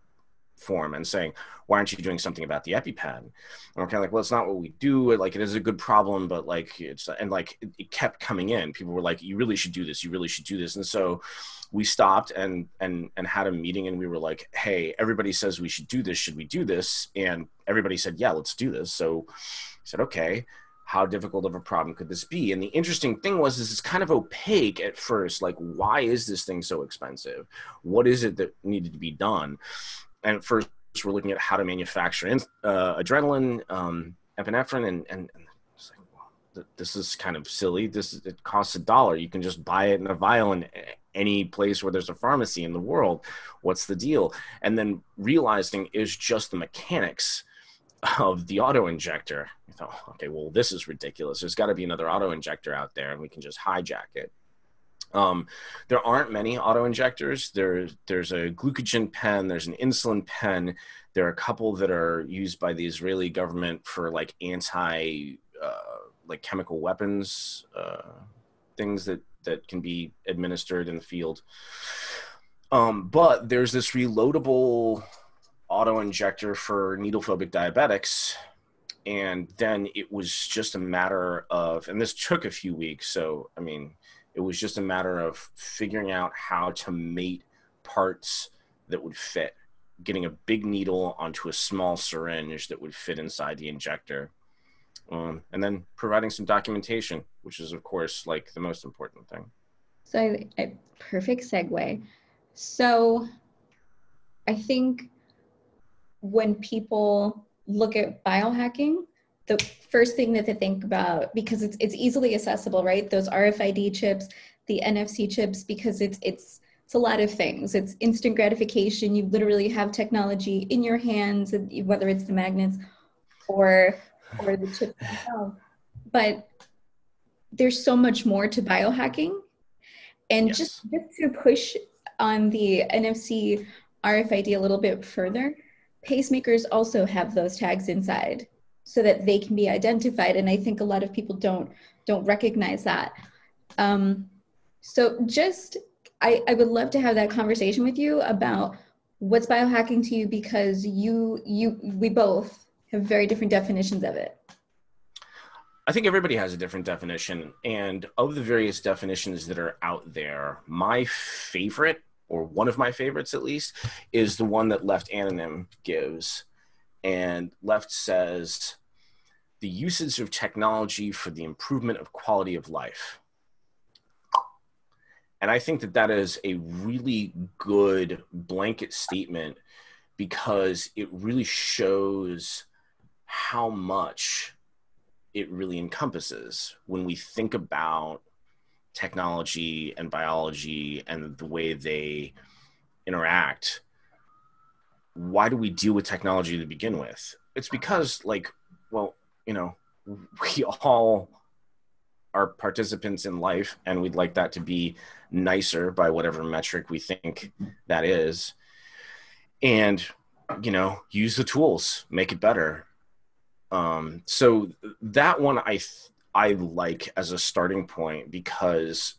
form and saying, why aren't you doing something about the EpiPen? And we're kind of like, well, it's not what we do. Like, it is a good problem, but like, and like, it kept coming in. People were like, you really should do this. You really should do this. And so we stopped and had a meeting, and we were like, hey, everybody says we should do this. Should we do this? And everybody said, yeah, let's do this. So I said, okay, how difficult of a problem could this be? And the interesting thing was, is it's kind of opaque at first. Like, why is this thing so expensive? What is it that needed to be done? And at first we're looking at how to manufacture adrenaline, epinephrine, and it's like, well, this is kind of silly. It costs $1. You can just buy it in a vial in any place where there's a pharmacy in the world. What's the deal? And then realizing is just the mechanics of the auto injector. I thought, okay, well, this is ridiculous. There's got to be another auto injector out there, and we can just hijack it. There aren't many auto injectors. There's a glucogen pen. There's an insulin pen. There are a couple that are used by the Israeli government for like like chemical weapons, things that can be administered in the field. But there's this reloadable auto injector for needle phobic diabetics. And then it was just a matter of, and this took a few weeks. So, I mean, it was just a matter of figuring out how to mate parts that would fit, getting a big needle onto a small syringe that would fit inside the injector. And then providing some documentation, which is, of course, like the most important thing. So a perfect segue. So I think when people look at biohacking, the first thing that they think about, because it's easily accessible, right? Those RFID chips, the NFC chips, because it's a lot of things. It's instant gratification. You literally have technology in your hands, whether it's the magnets or the chips themselves. But there's so much more to biohacking. And Yes. just to push on the NFC RFID a little bit further, pacemakers also have those tags inside so that they can be identified. And I think a lot of people don't recognize that. So just, I would love to have that conversation with you about what's biohacking to you, because we both have very different definitions of it. I think everybody has a different definition. And of the various definitions that are out there, my favorite, or one of my favorites at least, is the one that Left Anonym gives. And Left says, the usage of technology for the improvement of quality of life. And I think that that is a really good blanket statement, because it really shows how much it really encompasses when we think about technology and biology and the way they interact. Why do we deal with technology to begin with? It's because, like, well, you know, we all are participants in life, and we'd like that to be nicer by whatever metric we think that is. And, you know, use the tools, make it better. So that one I like as a starting point, because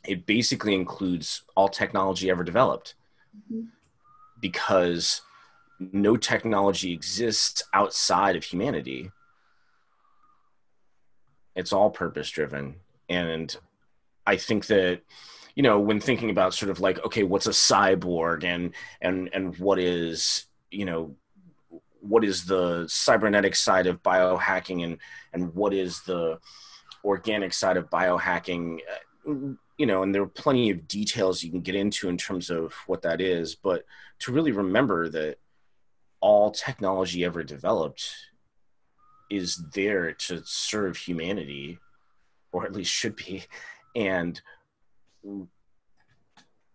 it basically includes all technology ever developed. Mm-hmm. Because no technology exists outside of humanity. It's all purpose driven. And I think that, you know, when thinking about sort of like, okay, what's a cyborg, and what is, you know, what is the cybernetic side of biohacking, and what is the organic side of biohacking, you know, and there are plenty of details you can get into in terms of what that is, but to really remember that all technology ever developed is there to serve humanity, or at least should be. And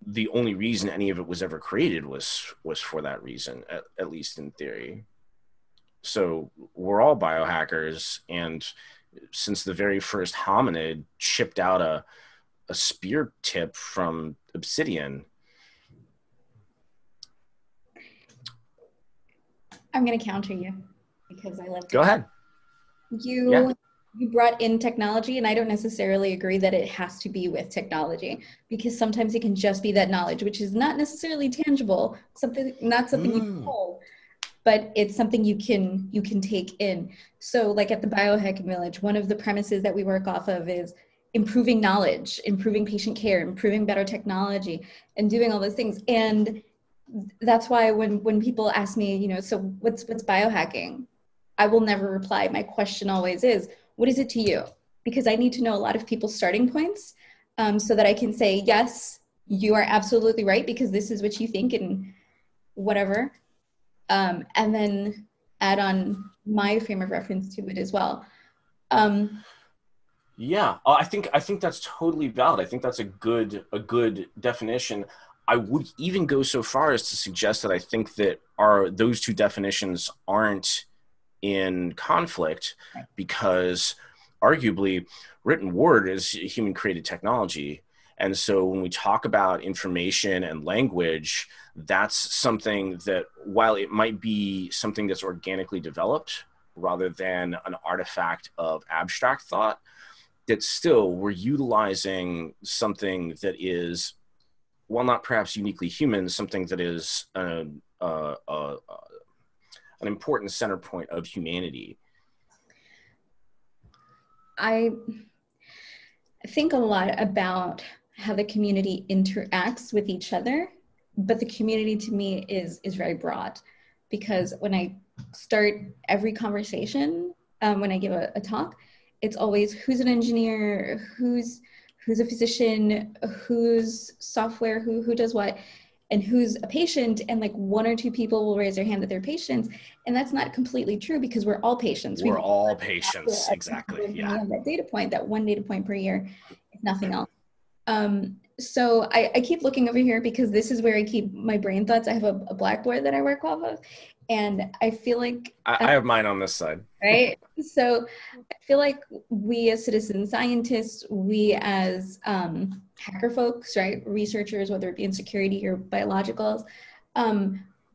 the only reason any of it was ever created was for that reason, at least in theory. So we're all biohackers. And since the very first hominid chipped out a spear tip from obsidian. I'm going to counter you, because I love to. Go ahead. You you brought in technology, and I don't necessarily agree that it has to be with technology, because sometimes it can just be that knowledge, which is not necessarily tangible, not something you can hold, but it's something you can take in. So like at the Biohacking Village, one of the premises that we work off of is improving knowledge, improving patient care, improving better technology, and doing all those things. And that's why when people ask me, so what's biohacking, I will never reply. My question always is, what is it to you? Because I need to know a lot of people's starting points, so that I can say, yes, you are absolutely right, because this is what you think and whatever. And then add on my frame of reference to it as well. Yeah, I think that's totally valid. I think that's a good definition. I would even go so far as to suggest that I think that those two definitions aren't in conflict, because arguably written word is human created technology. And so when we talk about information and language, that's something that, while it might be something that's organically developed rather than an artifact of abstract thought, that still we're utilizing something that is, while not perhaps uniquely human, something that is an important center point of humanity. I think a lot about how the community interacts with each other, but the community to me is very broad, because when I start every conversation, when I give a talk, it's always who's an engineer, who's a physician, who's software, who does what, and who's a patient, and like one or two people will raise their hand that they're patients. And that's not completely true, because we're all patients. We're all patients, exactly. Yeah. That data point, that one data point per year, if nothing else. So I keep looking over here, because this is where I keep my brain thoughts. I have a blackboard that I work off of, and I feel like I have mine on this side. Right. So I feel like we as citizen scientists, we as hacker folks, right, researchers, whether it be in security or biologicals,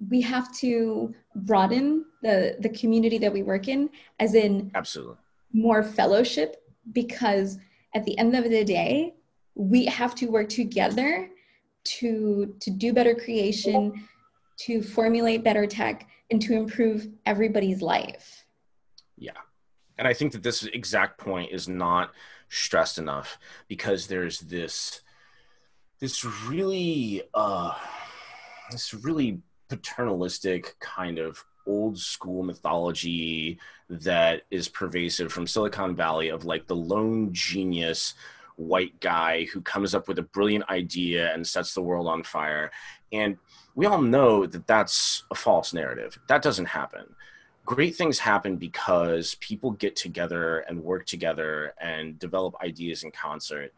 we have to broaden the community that we work in, as in absolutely more fellowship, because at the end of the day, we have to work together to do better creation, to formulate better tech, and to improve everybody's life. Yeah. And I think that this exact point is not stressed enough, because there's this really paternalistic kind of old school mythology that is pervasive from Silicon Valley, of like the lone genius white guy who comes up with a brilliant idea and sets the world on fire. And we all know that that's a false narrative. That doesn't happen. Great things happen because people get together and work together and develop ideas in concert.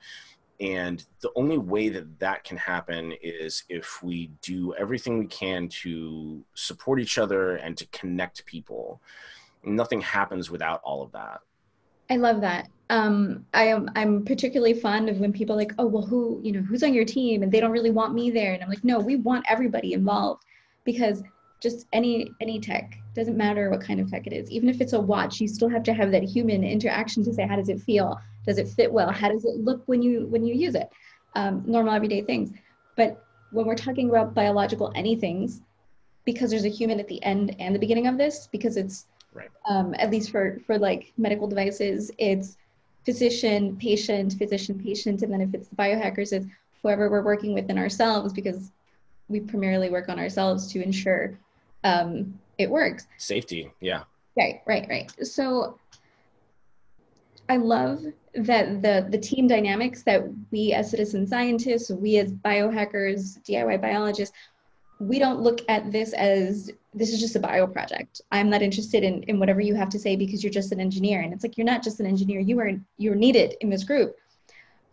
And the only way that can happen is if we do everything we can to support each other and to connect people. Nothing happens without all of that. I love that. I'm particularly fond of when people are like, oh, well, who's on your team? And they don't really want me there. And I'm like, no, we want everybody involved, because just any tech, doesn't matter what kind of tech it is. Even if it's a watch, you still have to have that human interaction to say, how does it feel? Does it fit well? How does it look when you use it? Normal everyday things. But when we're talking about biological anythings, because there's a human at the end and the beginning of this, because it's right. At least for like medical devices, it's physician, patient, physician, patient. And then if it's the biohackers, it's whoever we're working with in ourselves, because we primarily work on ourselves to ensure it works. Safety, yeah. Right. So I love that the team dynamics that we as citizen scientists, we as biohackers, DIY biologists, we don't look at this as, this is just a bio project. I'm not interested in whatever you have to say, because you're just an engineer. And it's like, you're not just an engineer, you're needed in this group.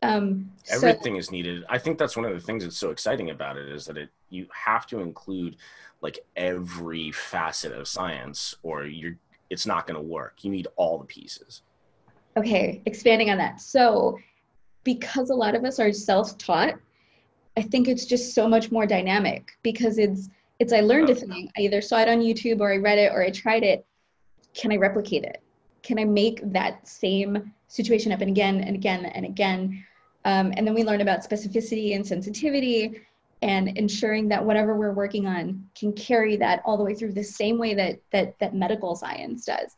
Everything is needed. I think that's one of the things that's so exciting about it, is that you have to include like every facet of science, or it's not going to work. You need all the pieces. Okay, expanding on that. So because a lot of us are self-taught, I think it's just so much more dynamic, because it's I learned a thing. I either saw it on YouTube, or I read it, or I tried it. Can I replicate it? can I make that same situation happen again and again and again? And then we learn about specificity and sensitivity and ensuring that whatever we're working on can carry that all the way through the same way that medical science does.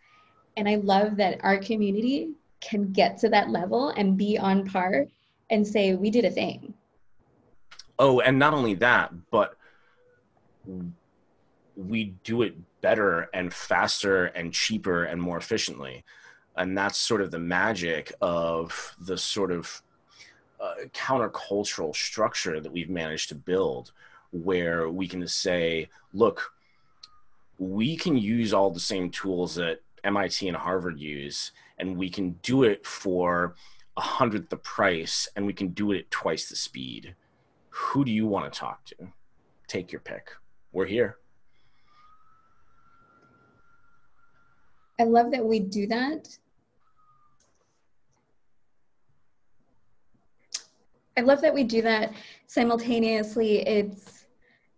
And I love that our community can get to that level and be on par and say, we did a thing. Oh, and not only that, but we do it better and faster and cheaper and more efficiently. And that's sort of the magic of the sort of countercultural structure that we've managed to build, where we can say, look, we can use all the same tools that MIT and Harvard use, and we can do it for 100th the price, and we can do it at twice the speed. Who do you want to talk to? Take your pick. We're here. I love that we do that. I love that we do that simultaneously. It's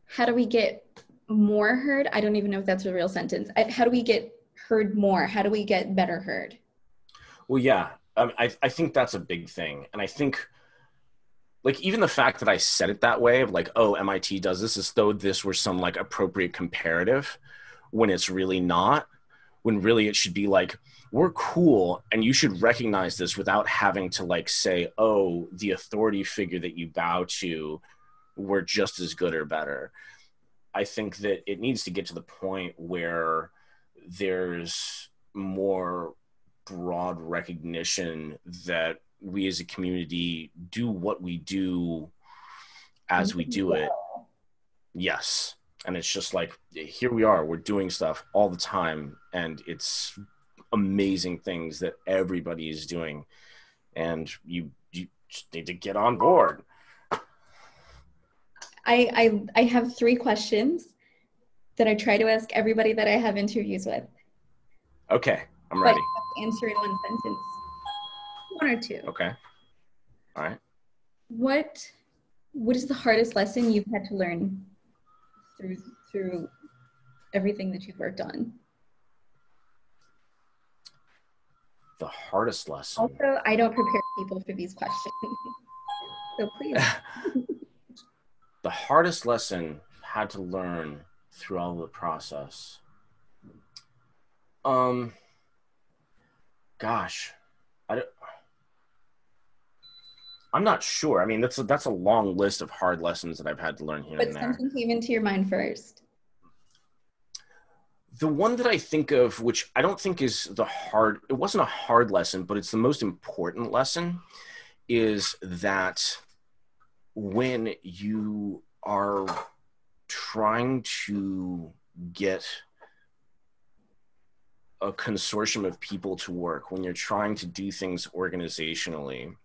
how do we get more heard? I don't even know if that's a real sentence. How do we get heard more? How do we get better heard? Well, yeah, I think that's a big thing. And I think, like, even the fact that I said it that way of like, oh, MIT does this, as though this were some like appropriate comparative, when it's really not, when really it should be like, we're cool and you should recognize this without having to like say, oh, the authority figure that you bow to, we're just as good or better. I think that it needs to get to the point where there's more broad recognition that we as a community do what we do as we do it. Yes. And it's just like, here we are, we're doing stuff all the time, and it's amazing things that everybody is doing, and you just need to get on board. I have 3 questions that I try to ask everybody that I have interviews with. Okay, I'm ready. But answer in one sentence. 1 or 2. Okay. All right. What is the hardest lesson you've had to learn through everything that you've worked on? The hardest lesson. Also, I don't prepare people for these questions. So please. The hardest lesson I had to learn through all the process. Gosh, I'm not sure. I mean, that's a long list of hard lessons that I've had to learn here and there. But something came into your mind first. The one that I think of, which I don't think is it wasn't a hard lesson, but it's the most important lesson, is that when you are trying to get a consortium of people to work, when you're trying to do things organizationally,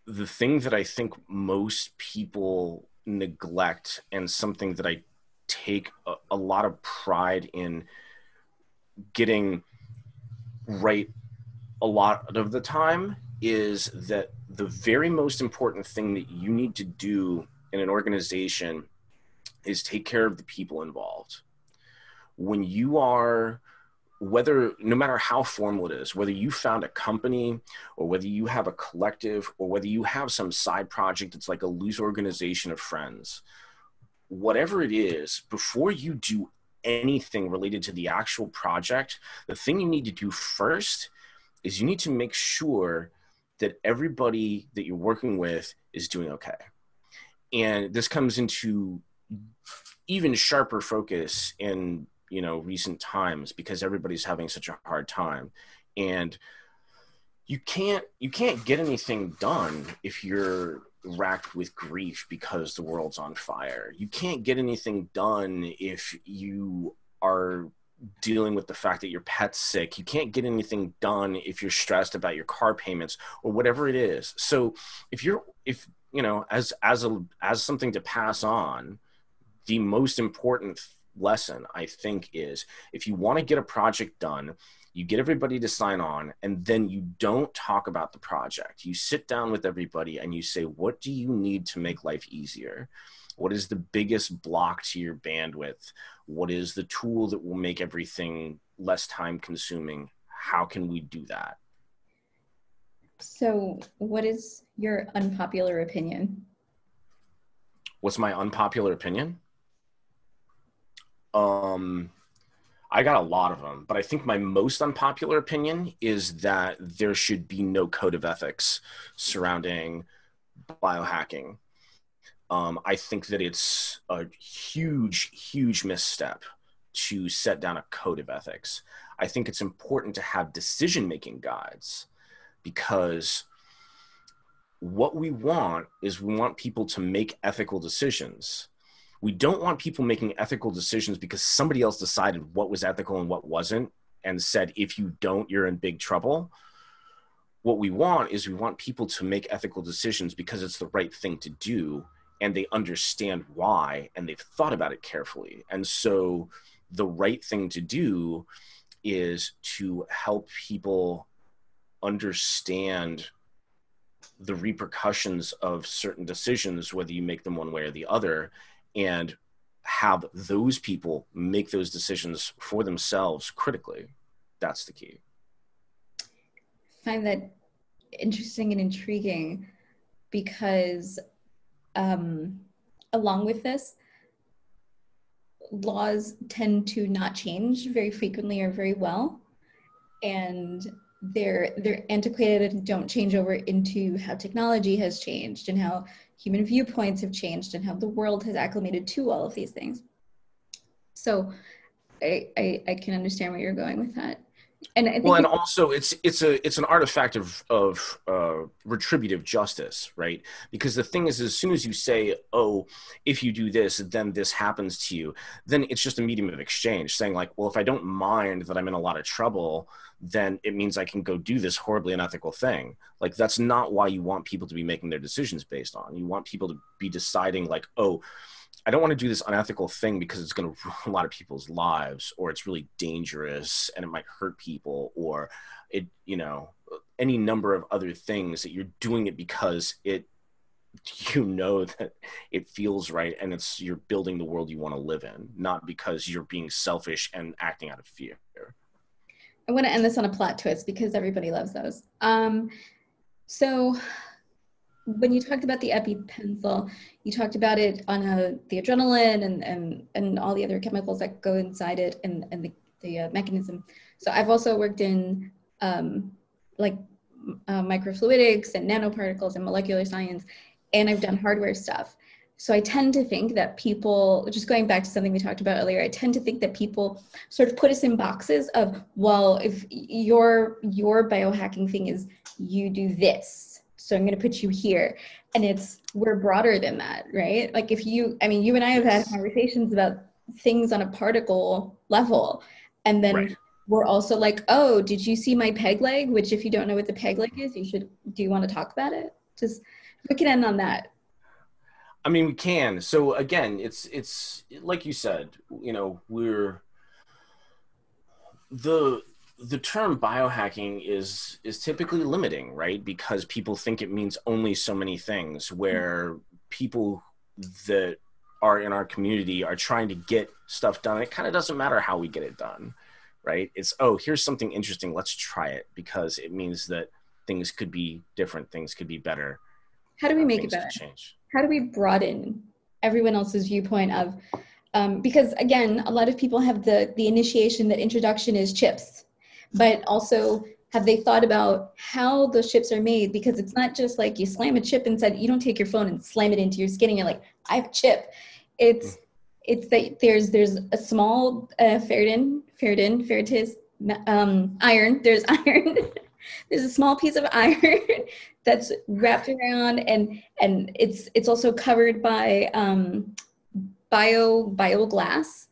the thing that I think most people neglect, and something that I take a lot of pride in getting right a lot of the time, is that the very most important thing that you need to do in an organization is take care of the people involved. When you are, no matter how formal it is, whether you found a company or whether you have a collective or whether you have some side project that's like a loose organization of friends, whatever it is, before you do anything related to the actual project, the thing you need to do first is you need to make sure that everybody that you're working with is doing okay. And this comes into even sharper focus in, recent times, because everybody's having such a hard time. And you can't get anything done if you're racked with grief because the world's on fire. You can't get anything done if you are dealing with the fact that your pet's sick. You can't get anything done if you're stressed about your car payments or whatever it is. So if as something to pass on, the most important lesson, I think, is if you want to get a project done, you get everybody to sign on, and then you don't talk about the project. You sit down with everybody and you say, what do you need to make life easier? What is the biggest block to your bandwidth? What is the tool that will make everything less time consuming? How can we do that? So what is your unpopular opinion? What's my unpopular opinion? I got a lot of them, but I think my most unpopular opinion is that there should be no code of ethics surrounding biohacking. I think that it's a huge, huge misstep to set down a code of ethics. I think it's important to have decision-making guides, because what we want is we want people to make ethical decisions. We don't want people making ethical decisions because somebody else decided what was ethical and what wasn't and said, if you don't, you're in big trouble. What we want is we want people to make ethical decisions because it's the right thing to do, and they understand why, and they've thought about it carefully. And so the right thing to do is to help people understand the repercussions of certain decisions, whether you make them one way or the other, and have those people make those decisions for themselves critically. That's the key. I find that interesting and intriguing because along with this, laws tend to not change very frequently or very well, and they're antiquated and don't change over into how technology has changed and how human viewpoints have changed and how the world has acclimated to all of these things. So I can understand where you're going with that. And I think and also it's an artifact of retributive justice, right? Because the thing is, as soon as you say, oh, if you do this, then this happens to you, then it's just a medium of exchange, saying like, well, if I don't mind that I'm in a lot of trouble, then it means I can go do this horribly unethical thing. Like, that's not why you want people to be making their decisions based on. You want people to be deciding like, oh, I don't want to do this unethical thing because it's going to ruin a lot of people's lives, or it's really dangerous and it might hurt people, or it, you know, any number of other things, that you're doing it because it, you know, that it feels right and it's, you're building the world you want to live in, not because you're being selfish and acting out of fear. I want to end this on a plot twist because everybody loves those. So when you talked about the EpiPencil, you talked about it on the adrenaline and all the other chemicals that go inside it and the mechanism. So I've also worked in microfluidics and nanoparticles and molecular science, and I've done hardware stuff. So I tend to think that people, just going back to something we talked about earlier, I tend to think that people sort of put us in boxes of, well, if your biohacking thing is you do this, so I'm going to put you here. And we're broader than that, right? Like you and I have had conversations about things on a particle level. And then right. We're also like, oh, did you see my peg leg? Which, if you don't know what the peg leg is, do you want to talk about it? Just, we can end on that. I mean, we can. So again, it's like you said, you know, the term biohacking is typically limiting, right? Because people think it means only so many things, where people that are in our community are trying to get stuff done. It kind of doesn't matter how we get it done, right? It's, oh, here's something interesting, let's try it, because it means that things could be different, things could be better. How do we make it better? Change. How do we broaden everyone else's viewpoint of, because again, a lot of people have the initiation that introduction is chips, but also have they thought about how those chips are made? Because it's not just like you slam a chip inside, you don't take your phone and slam it into your skin and you're like, I have a chip. It's that there's a small ferritis, iron, there's iron. There's a small piece of iron that's wrapped around, and it's also covered by bioglass,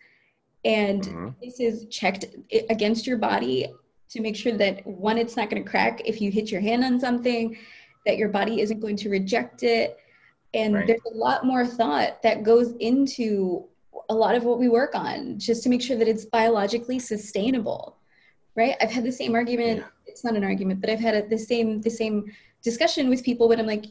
and this is checked against your body to make sure that, one, it's not going to crack if you hit your hand on something, that your body isn't going to reject it, and right. There's a lot more thought that goes into a lot of what we work on just to make sure that it's biologically sustainable. Right? I've had the same argument. Yeah. It's not an argument, but I've had the same discussion with people when I'm like,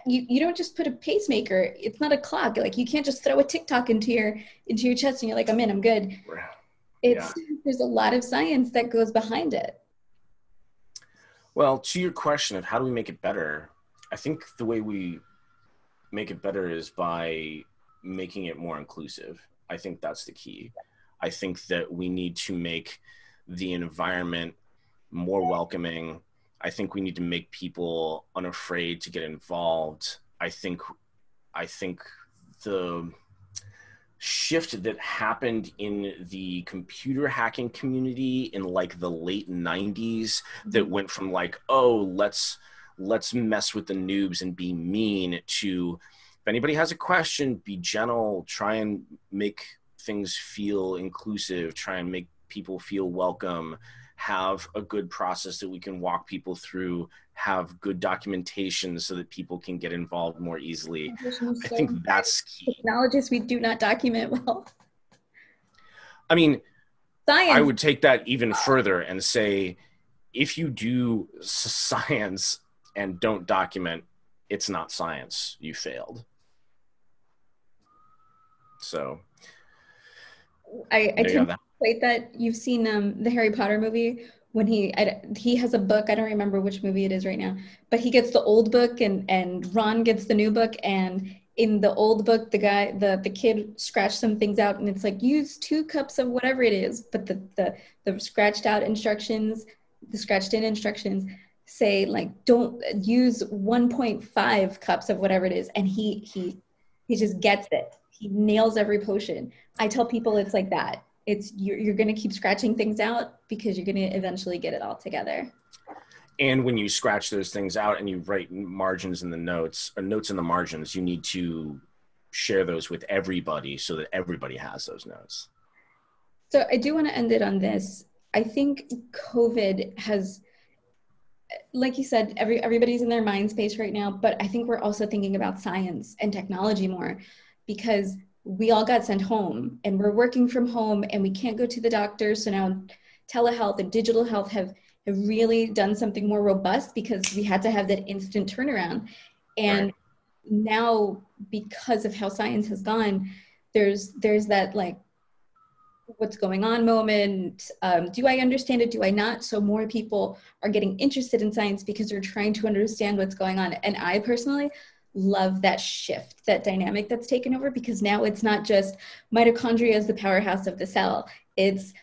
you don't just put a pacemaker. It's not a clock. Like you can't just throw a TikTok into your chest and you're like, I'm good. Yeah. There's a lot of science that goes behind it. Well, to your question of how do we make it better, I think the way we make it better is by making it more inclusive. I think that's the key. I think that we need to make the environment more welcoming. I think we need to make people unafraid to get involved. I think the shift that happened in the computer hacking community in like the late 90s that went from like, oh, let's mess with the noobs and be mean, to if anybody has a question, be gentle, try and make things feel inclusive, try and make people feel welcome, have a good process that we can walk people through, have good documentation so that people can get involved more easily. I think that's key. Technologists, we do not document well. I mean, science. I would take that even further and say, if you do science and don't document, it's not science. You failed. So I tend to equate that. You've seen the Harry Potter movie when he has a book. I don't remember which movie it is right now, but he gets the old book and Ron gets the new book. And in the old book, the kid scratched some things out, and it's like, use 2 cups of whatever it is. But the scratched in instructions say like, don't use 1.5 cups of whatever it is. And he just gets it. He nails every potion. I tell people it's like that. It's you're going to keep scratching things out because you're going to eventually get it all together. And when you scratch those things out and you write margins in the notes, or notes in the margins, you need to share those with everybody so that everybody has those notes. So I do want to end it on this. I think COVID has, like you said, everybody's in their mind space right now, but I think we're also thinking about science and technology more, because we all got sent home and we're working from home and we can't go to the doctor. So now telehealth and digital health have really done something more robust because we had to have that instant turnaround. And now, because of how science has gone, there's that like, what's going on moment. Do I understand it? Do I not? So more people are getting interested in science because they're trying to understand what's going on. And I personally love that shift, that dynamic that's taken over, because now it's not just mitochondria as the powerhouse of the cell. It's,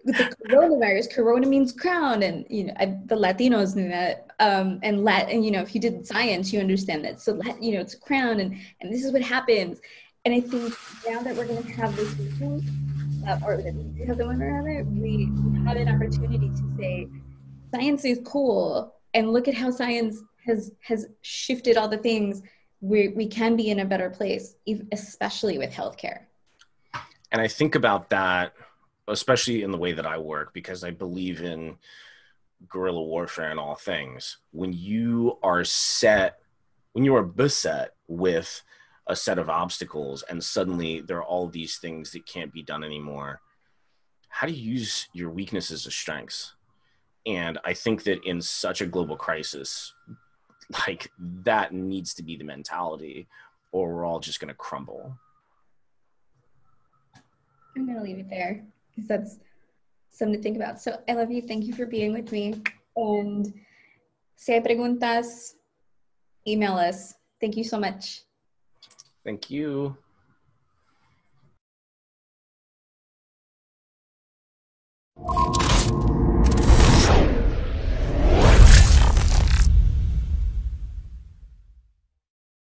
with the coronavirus, corona means crown, and the Latinos knew that, and if you did science, you understand that. So it's a crown, and this is what happens. And I think now that we're going to have this movement, or we have an opportunity to say science is cool, and look at how science has shifted all the things. We can be in a better place, especially with healthcare. And I think about that, especially in the way that I work, because I believe in guerrilla warfare and all things. When you are beset with a set of obstacles and suddenly there are all these things that can't be done anymore, how do you use your weaknesses as strengths? And I think that in such a global crisis, like, that needs to be the mentality, or we're all just going to crumble. I'm going to leave it there because that's something to think about. So I love you. Thank you for being with me. And si hay preguntas, email us. Thank you so much. Thank you.